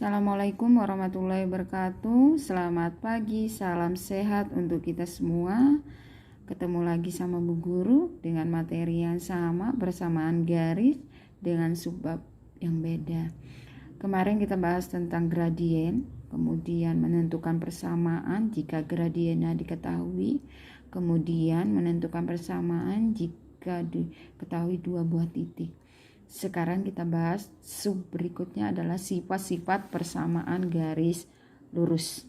Assalamualaikum warahmatullahi wabarakatuh. Selamat pagi, salam sehat untuk kita semua. Ketemu lagi sama Bu Guru dengan materi yang sama, bersamaan garis dengan subbab yang beda. Kemarin kita bahas tentang gradien, kemudian menentukan persamaan jika gradiennya diketahui, kemudian menentukan persamaan jika diketahui dua buah titik. Sekarang kita bahas sub berikutnya adalah sifat-sifat persamaan garis lurus.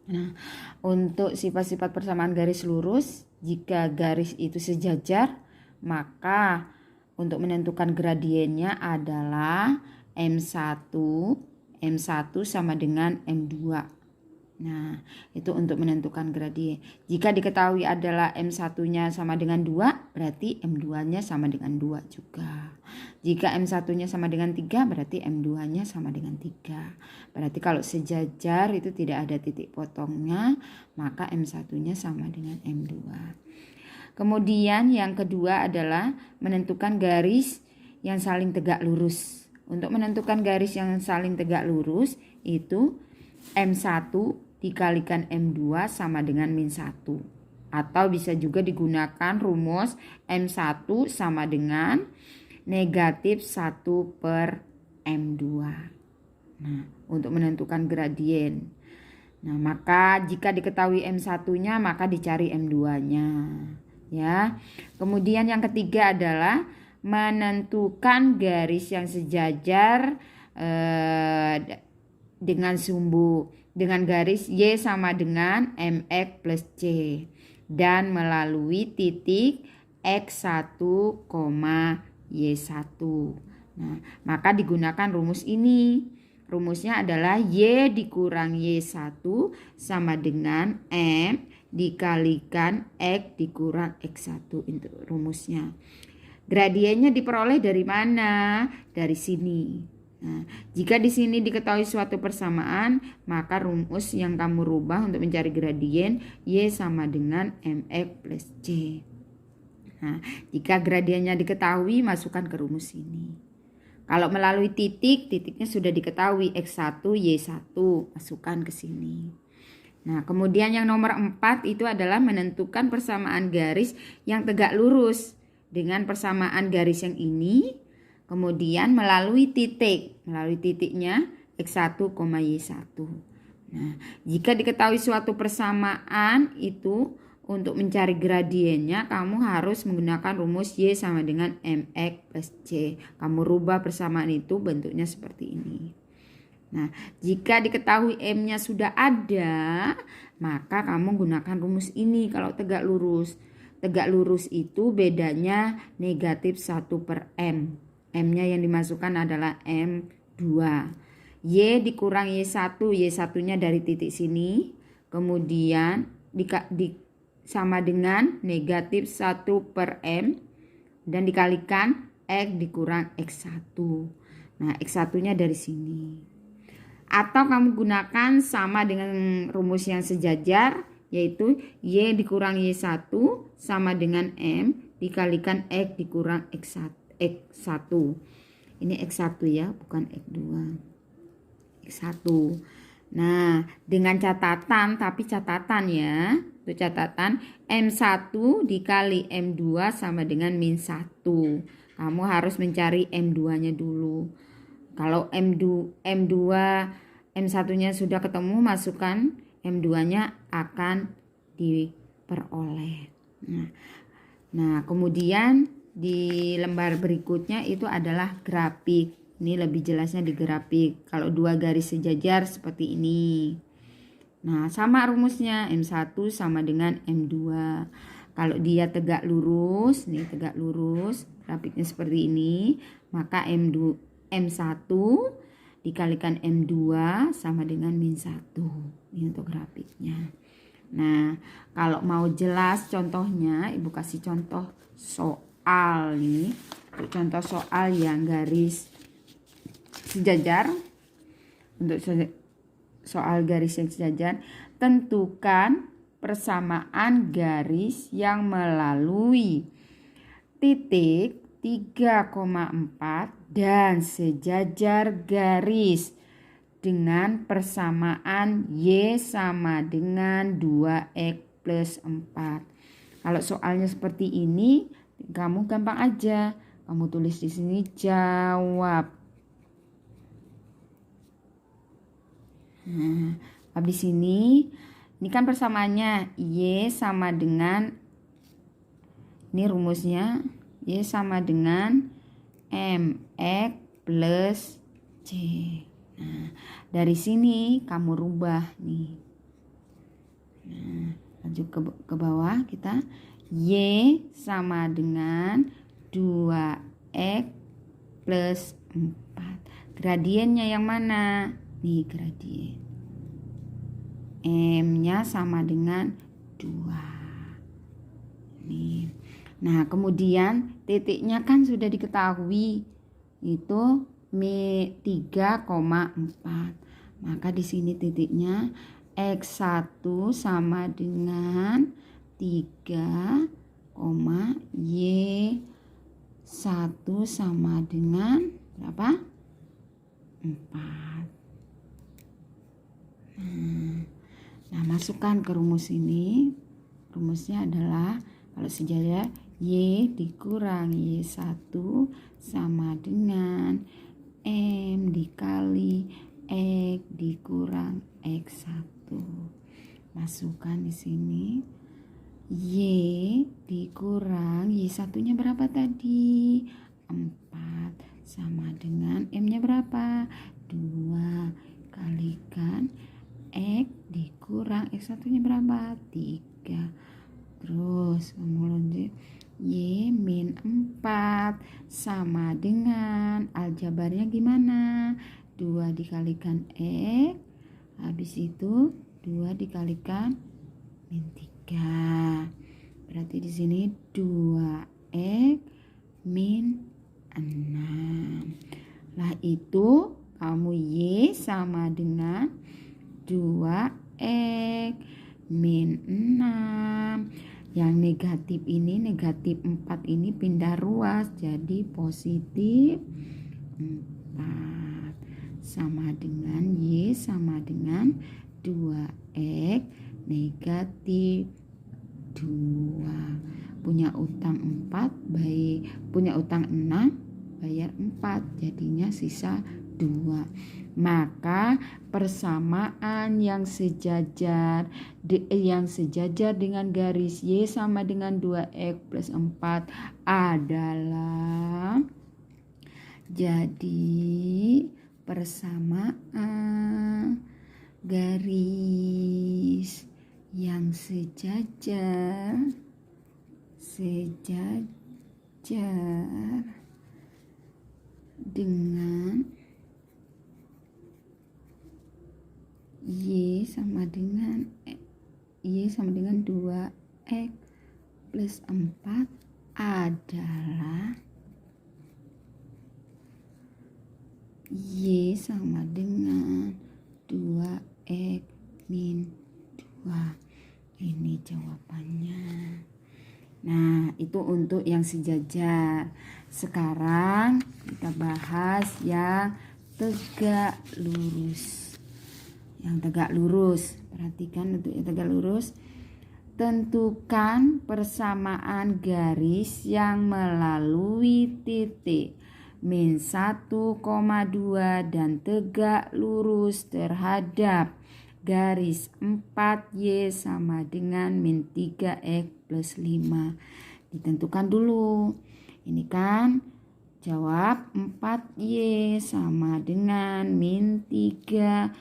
Nah, untuk sifat-sifat persamaan garis lurus, jika garis itu sejajar, maka untuk menentukan gradiennya adalah M1 sama dengan M2. Nah, itu untuk menentukan gradien. Jika diketahui adalah M1-nya sama dengan 2, berarti M2-nya sama dengan 2 juga. Jika M1-nya sama dengan 3, berarti M2-nya sama dengan 3. Berarti kalau sejajar itu tidak ada titik potongnya, maka M1-nya sama dengan M2. Kemudian yang kedua adalah menentukan garis yang saling tegak lurus. Untuk menentukan garis yang saling tegak lurus itu M1 dikalikan M2 sama dengan min 1. Atau bisa juga digunakan rumus M1 sama dengan negatif 1 per M2. Nah, untuk menentukan gradien. Nah, maka jika diketahui M1-nya maka dicari M2-nya. Ya. Kemudian yang ketiga adalah menentukan garis yang sejajar dengan sumbu dengan garis Y sama dengan MX plus C dan melalui titik X1, Y1. Nah, maka digunakan rumus ini. Rumusnya adalah Y dikurang Y1 sama dengan M dikalikan X dikurang X1. Itu rumusnya. Gradiennya diperoleh dari mana? Dari sini. Nah, jika di sini diketahui suatu persamaan, maka rumus yang kamu rubah untuk mencari gradien Y sama dengan MX plus C. Nah, jika gradiennya diketahui, masukkan ke rumus ini. Kalau melalui titik, titiknya sudah diketahui X1, Y1, masukkan ke sini. Nah, kemudian yang nomor 4 itu adalah menentukan persamaan garis yang tegak lurus dengan persamaan garis yang ini. Kemudian melalui titiknya X1, Y1. Nah, jika diketahui suatu persamaan itu untuk mencari gradiennya kamu harus menggunakan rumus Y sama dengan MX plus C. Kamu rubah persamaan itu bentuknya seperti ini. Nah, jika diketahui M-nya sudah ada, maka kamu gunakan rumus ini kalau tegak lurus. Tegak lurus itu bedanya negatif 1 per M. M-nya yang dimasukkan adalah M2. Y dikurang Y1, Y1-nya dari titik sini. Kemudian sama dengan negatif 1 per M. Dan dikalikan X dikurang X1. Nah, X1-nya dari sini. Atau kamu gunakan sama dengan rumus yang sejajar, yaitu Y dikurang Y1 sama dengan M dikalikan X dikurang X1. Ini X1 ya, bukan X2. X1. Nah, dengan catatan, tapi catatan ya. Itu catatan M1 dikali M2 sama dengan min 1. Kamu harus mencari M2-nya dulu. Kalau M2 M1-nya sudah ketemu, masukkan M2-nya akan diperoleh. Nah, kemudian di lembar berikutnya itu adalah grafik. Ini lebih jelasnya di grafik. Kalau dua garis sejajar seperti ini. Nah, sama rumusnya M1 sama dengan M2. Kalau dia tegak lurus, nih tegak lurus, grafiknya seperti ini, maka M1 dikalikan M2 sama dengan min 1. Ini untuk grafiknya. Nah, kalau mau jelas contohnya, Ibu kasih contoh soal nih. Contoh soal yang garis sejajar. Untuk soal garis yang sejajar, tentukan persamaan garis yang melalui titik 3,4 dan sejajar garis dengan persamaan Y sama dengan 2X plus 4. Kalau soalnya seperti ini, kamu gampang aja. Kamu tulis di sini jawab. Nah, habis ini kan persamaannya Y sama dengan, ini rumusnya, Y sama dengan MX plus C. Nah, dari sini kamu rubah nih. Nah, lanjut ke bawah kita. Y sama dengan 2X plus 4. Gradiennya yang mana? Nih gradien. M-nya sama dengan 2. Nih. Nah, kemudian titiknya kan sudah diketahui. Itu 3,4. Maka di sini titiknya X1 sama dengan 3, Y1 sama dengan berapa? 4. Nah, masukkan ke rumus ini. Rumusnya adalah kalau sejajar Y dikurang Y1 sama dengan M dikali X dikurang X1. Masukkan di sini. Y dikurang Y1-nya berapa tadi? 4 sama dengan M-nya berapa? 2 kalikan X dikurang X1-nya berapa? 3. Terus kamu lanjut. Y min 4 sama dengan, aljabarnya gimana? 2 dikalikan X, habis itu 2 dikalikan min 3. Berarti di sini 2X min 6. Lah itu kamu Y sama dengan 2X min 6. Yang negatif ini, negatif 4 ini pindah ruas jadi positif 4. Sama dengan Y sama dengan 2X negatif 2. Punya utang 4, punya utang 6, bayar 4, jadinya sisa 2. Maka persamaan yang sejajar dengan garis Y sama dengan 2X plus 4 adalah, jadi persamaan garis yang sejajar dengan Y sama dengan 2X plus 4 adalah Y sama dengan 2X min 2. Ini jawabannya. Nah, itu untuk yang sejajar. Sekarang kita bahas yang tegak lurus. Yang tegak lurus, perhatikan untuk yang tegak lurus. Tentukan persamaan garis yang melalui titik min 1,2 dan tegak lurus terhadap garis 4Y sama dengan min 3X plus 5. Ditentukan dulu. Ini kan jawab 4Y sama dengan min 3X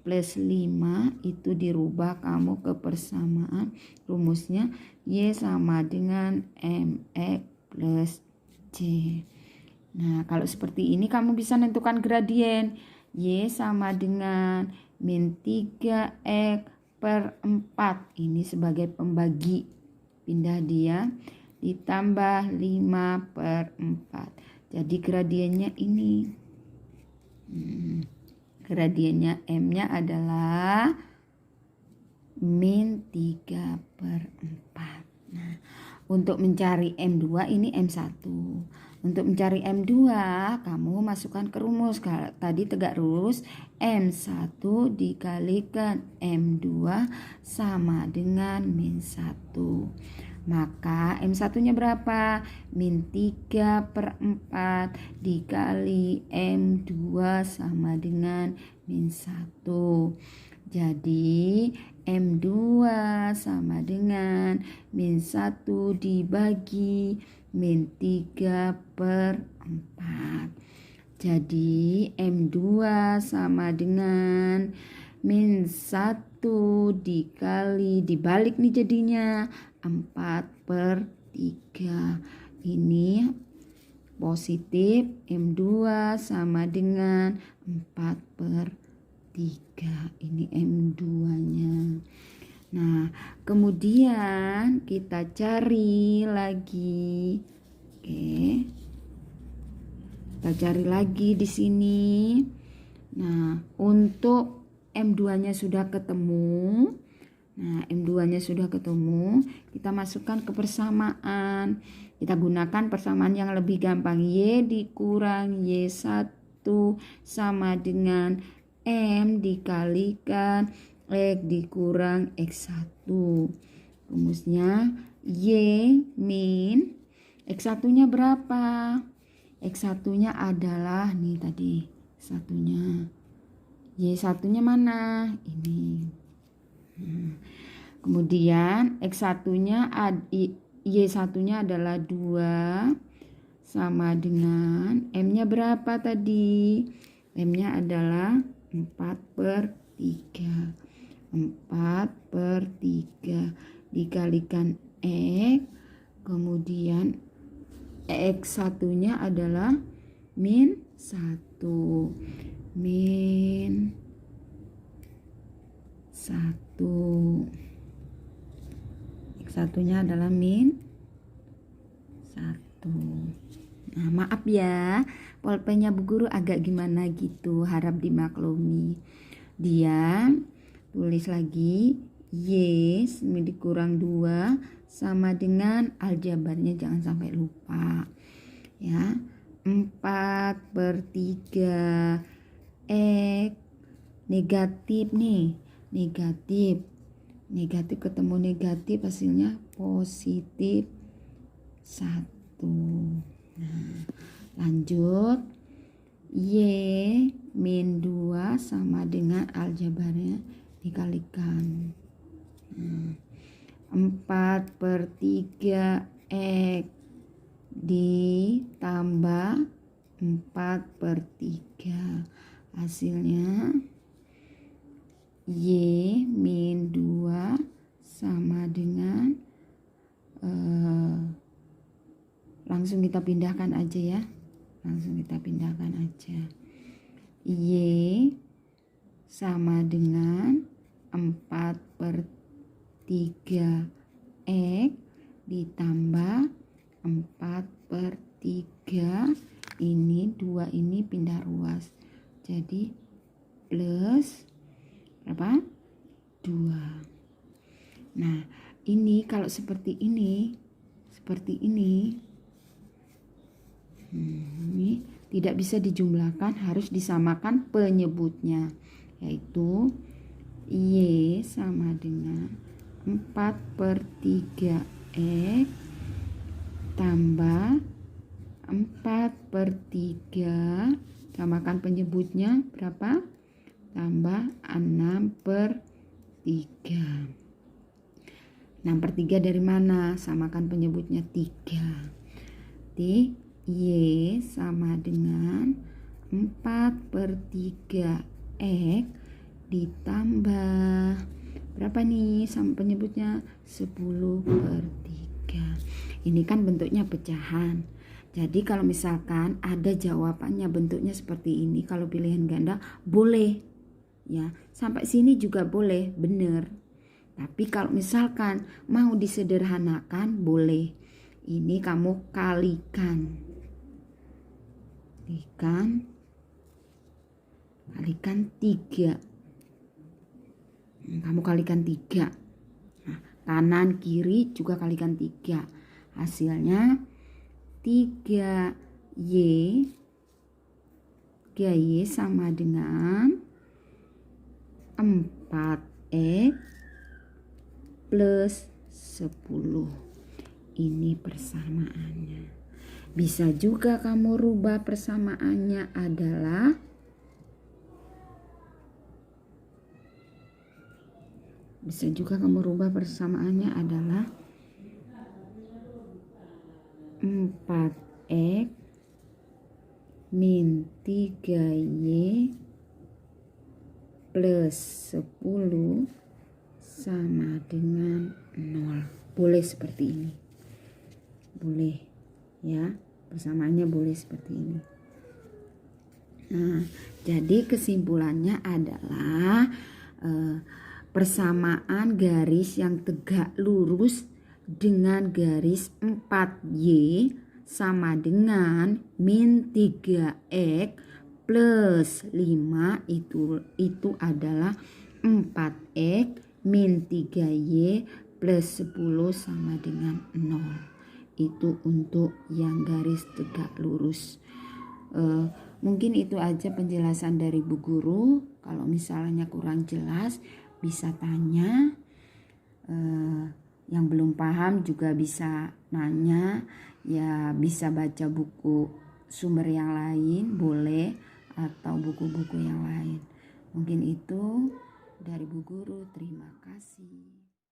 plus 5, itu dirubah kamu ke persamaan. Rumusnya Y sama dengan MX plus C. Nah, kalau seperti ini kamu bisa menentukan gradien. Y sama dengan min 3X per 4. Ini sebagai pembagi. Pindah dia. Ditambah 5 per 4. Jadi gradiennya ini. Gradiennya M-nya adalah min 3 per 4. Nah, untuk mencari M2 ini M1. Untuk mencari M2, kamu masukkan ke rumus. Tadi tegak lurus, M1 dikalikan M2 sama dengan min 1. Maka M1-nya berapa? Min 3/4 dikali M2 sama dengan min 1. Jadi M2 sama dengan min 1 dibagi min 3/4. Jadi M2 sama dengan min 1 dibalik nih jadinya 4/3. Ini positif, M2 sama dengan 4/3. Ini M2-nya. Nah, kemudian kita cari lagi. Oke. Kita cari lagi di sini. Nah, untuk M2-nya sudah ketemu. Kita masukkan ke persamaan. Kita gunakan persamaan yang lebih gampang. Y dikurang Y1 sama dengan M dikalikan X dikurang X1. Rumusnya Y min X1-nya berapa? X1-nya adalah nih tadi satunya. Y1-nya mana? Ini. Kemudian Y1-nya adalah 2 sama dengan M-nya berapa tadi? M-nya adalah 4/3. 4/3 dikalikan X, kemudian X1-nya adalah min 1. Min 1. X1-nya adalah min 1. Nah, maaf ya, pulpennya Bu Guru agak gimana gitu, harap dimaklumi. Dia tulis lagi Y dikurang 2 sama dengan aljabarnya, jangan sampai lupa ya. 4/3 X negatif nih, negatif ketemu negatif hasilnya positif 1. Nah, lanjut. Y min 2 sama dengan aljabarnya dikalikan 4/3 X ditambah 4/3. Hasilnya Y min 2 sama dengan langsung kita pindahkan aja ya. Y sama dengan 4/3 X ditambah 4/3. Ini 2 ini pindah ruas. Jadi plus berapa? 2. Nah, ini kalau seperti ini ini tidak bisa dijumlahkan, harus disamakan penyebutnya, yaitu Y sama dengan 4/3 X tambah 4/3, samakan penyebutnya berapa? Tambah 6/3. 6/3 dari mana? Samakan penyebutnya 3. Y sama dengan 4/3 X ditambah berapa nih sama penyebutnya? 10/3. Ini kan bentuknya pecahan. Jadi kalau misalkan ada jawabannya bentuknya seperti ini, kalau pilihan ganda boleh ya, sampai sini juga boleh, bener. Tapi kalau misalkan mau disederhanakan boleh. Ini kamu kalikan 3. Kamu kalikan 3. Nah, kanan kiri juga kalikan 3. Hasilnya 3 Y 3Y sama dengan 4X plus 10. Ini persamaannya. Bisa juga kamu rubah persamaannya adalah adalah 4X min 3Y plus 10 sama dengan 0. Boleh seperti ini. Boleh ya, persamaannya boleh seperti ini. Nah, jadi kesimpulannya adalah persamaan garis yang tegak lurus dengan garis 4Y sama dengan min 3X plus 5 itu adalah 4X min 3Y plus 10 sama dengan 0. Itu untuk yang garis tegak lurus. Mungkin itu aja penjelasan dari Bu Guru. Kalau misalnya kurang jelas bisa tanya. Yang belum paham juga bisa nanya. Ya bisa baca buku sumber yang lain boleh, atau buku-buku yang lain. Mungkin itu dari Bu Guru. Terima kasih.